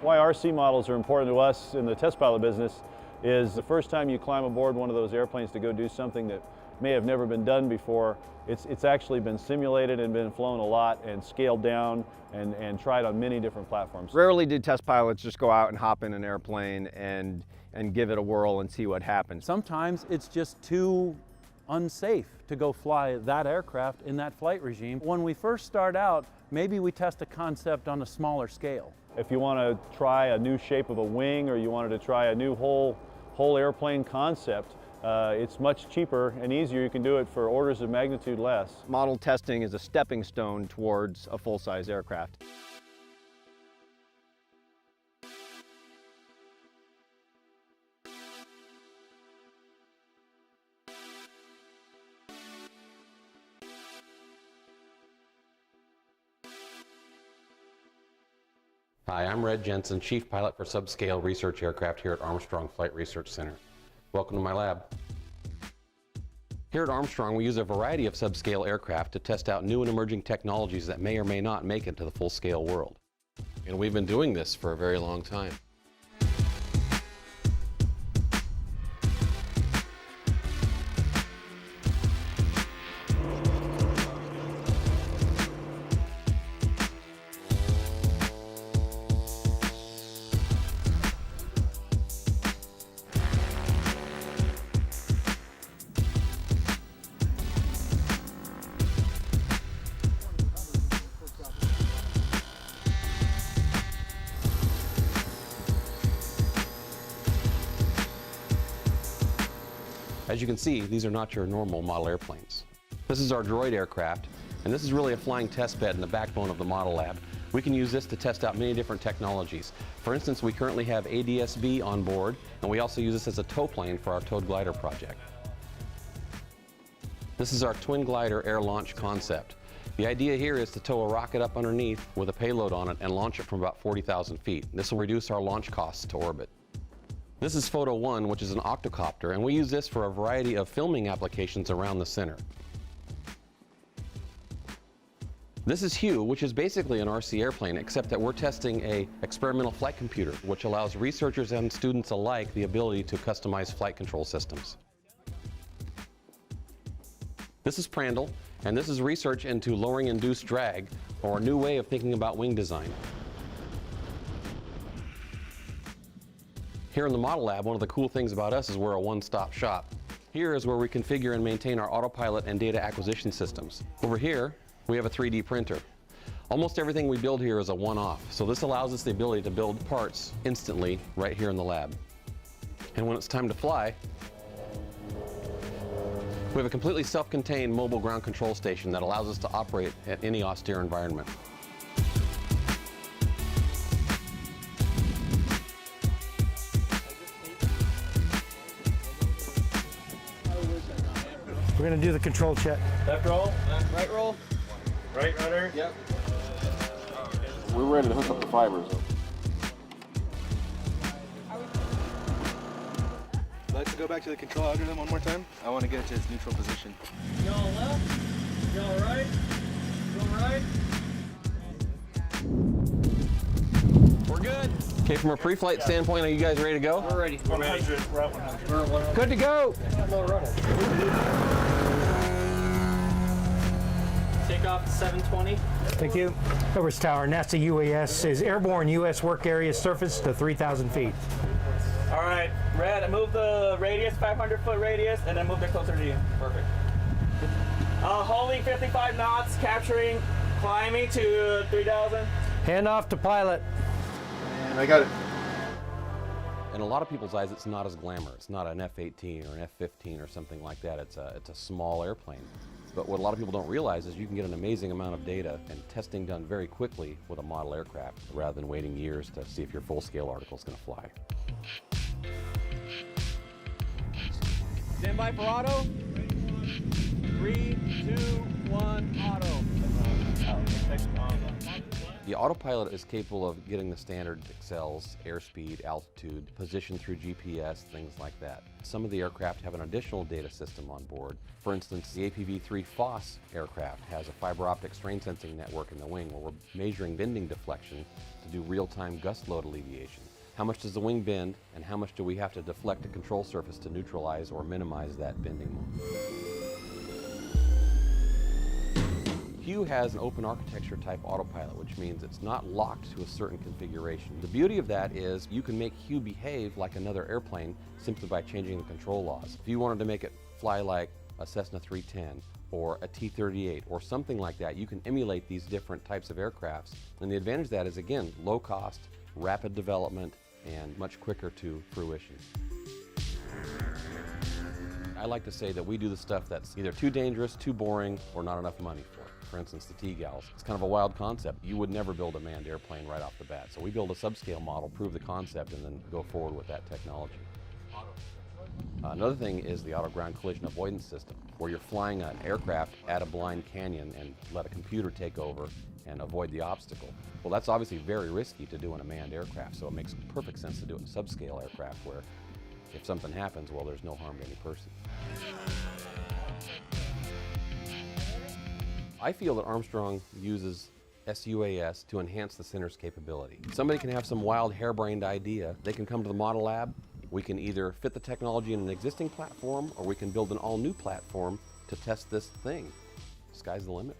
Why RC models are important to us in the test pilot business is the first time you climb aboard one of those airplanes to go do something that may have never been done before, it's actually been simulated and been flown a lot and scaled down and tried on many different platforms. Rarely do test pilots just go out and hop in an airplane and give it a whirl and see what happens. Sometimes it's just too unsafe to go fly that aircraft in that flight regime. When we first start out, maybe we test a concept on a smaller scale. If you want to try a new shape of a wing or you wanted to try a new whole airplane concept, it's much cheaper and easier. You can do it for orders of magnitude less. Model testing is a stepping stone towards a full-size aircraft. Hi, I'm Red Jensen, Chief Pilot for Subscale Research Aircraft here at Armstrong Flight Research Center. Welcome to my lab. Here at Armstrong, we use a variety of subscale aircraft to test out new and emerging technologies that may or may not make it to the full-scale world. And we've been doing this for a very long time. As you can see, these are not your normal model airplanes. This is our droid aircraft, and this is really a flying test bed and the backbone of the model lab. We can use this to test out many different technologies. For instance, we currently have ADS-B on board, and we also use this as a tow plane for our towed glider project. This is our twin glider air launch concept. The idea here is to tow a rocket up underneath with a payload on it and launch it from about 40,000 feet. This will reduce our launch costs to orbit. This is Photo 1, which is an octocopter, and we use this for a variety of filming applications around the center. This is Hue, which is basically an RC airplane, except that we're testing an experimental flight computer, which allows researchers and students alike the ability to customize flight control systems. This is Prandtl, and this is research into lowering induced drag, or a new way of thinking about wing design. Here in the model lab, one of the cool things about us is we're a one-stop shop. Here is where we configure and maintain our autopilot and data acquisition systems. Over here, we have a 3D printer. Almost everything we build here is a one-off, so this allows us the ability to build parts instantly right here in the lab. And when it's time to fly, we have a completely self-contained mobile ground control station that allows us to operate at any austere environment. We're going to do the control check. Left roll, right roll. Right rudder. Yep. We're ready to hook up the fibers. Let's go back to the control algorithm one more time. I want to get it to its neutral position. Y'all left, y'all right, go right. We're good. Okay, from a pre-flight standpoint, are you guys ready to go? We're ready. 100. We're at 100. Good to go. Take off 720. Thank you. Everest Tower, NASA UAS is airborne U.S. work area surface to 3,000 feet. All right, Red, move the radius, 500-foot radius, and then move it closer to you. Perfect. Holding 55 knots, capturing, climbing to 3,000. Hand off to pilot. And I got it. In a lot of people's eyes, it's not as glamorous. It's not an F-18 or an F-15 or something like that. It's a small airplane. But what a lot of people don't realize is you can get an amazing amount of data and testing done very quickly with a model aircraft rather than waiting years to see if your full-scale article is going to fly. Stand by for auto. 3, 2, 1, auto. The autopilot is capable of getting the standard accels, airspeed, altitude, position through GPS, things like that. Some of the aircraft have an additional data system on board. For instance, the APV-3 FOSS aircraft has a fiber optic strain sensing network in the wing where we're measuring bending deflection to do real-time gust load alleviation. How much does the wing bend, and how much do we have to deflect a control surface to neutralize or minimize that bending moment? Hue has an open architecture type autopilot, which means it's not locked to a certain configuration. The beauty of that is you can make Hue behave like another airplane simply by changing the control laws. If you wanted to make it fly like a Cessna 310 or a T-38 or something like that, you can emulate these different types of aircrafts. And the advantage of that is, again, low cost, rapid development, and much quicker to fruition. I like to say that we do the stuff that's either too dangerous, too boring, or not enough money for it. For instance, the T-Gals. It's kind of a wild concept. You would never build a manned airplane right off the bat. So we build a subscale model, prove the concept, and then go forward with that technology. Another thing is the auto-ground collision avoidance system, where you're flying an aircraft at a blind canyon and let a computer take over and avoid the obstacle. Well, that's obviously very risky to do in a manned aircraft, so it makes perfect sense to do it in subscale aircraft where if something happens, well, there's no harm to any person. I feel that Armstrong uses SUAS to enhance the center's capability. Somebody can have some wild harebrained idea. They can come to the model lab. We can either fit the technology in an existing platform, or we can build an all-new platform to test this thing. Sky's the limit.